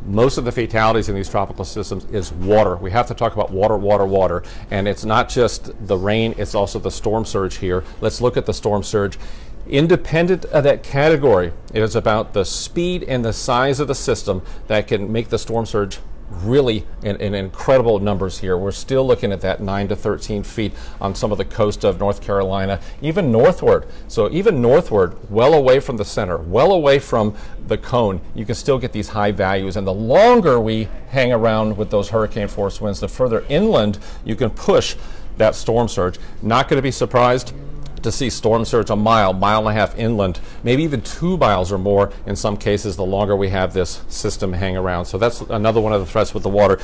most of the fatalities in these tropical systems is water. We have to talk about water, water, water. And it's not just the rain, it's also the storm surge here. Let's look at the storm surge. Independent of that category, it is about the speed and the size of the system that can make the storm surge really in incredible numbers here. We're still looking at that 9 to 13 feet on some of the coast of North Carolina, even northward. So even northward, well away from the center, well away from the cone, you can still get these high values. And the longer we hang around with those hurricane force winds, the further inland you can push that storm surge. Not going to be surprised to see storm surge a mile, mile and a half inland, maybe even 2 miles or more in some cases, the longer we have this system hang around. So that's another one of the threats with the water.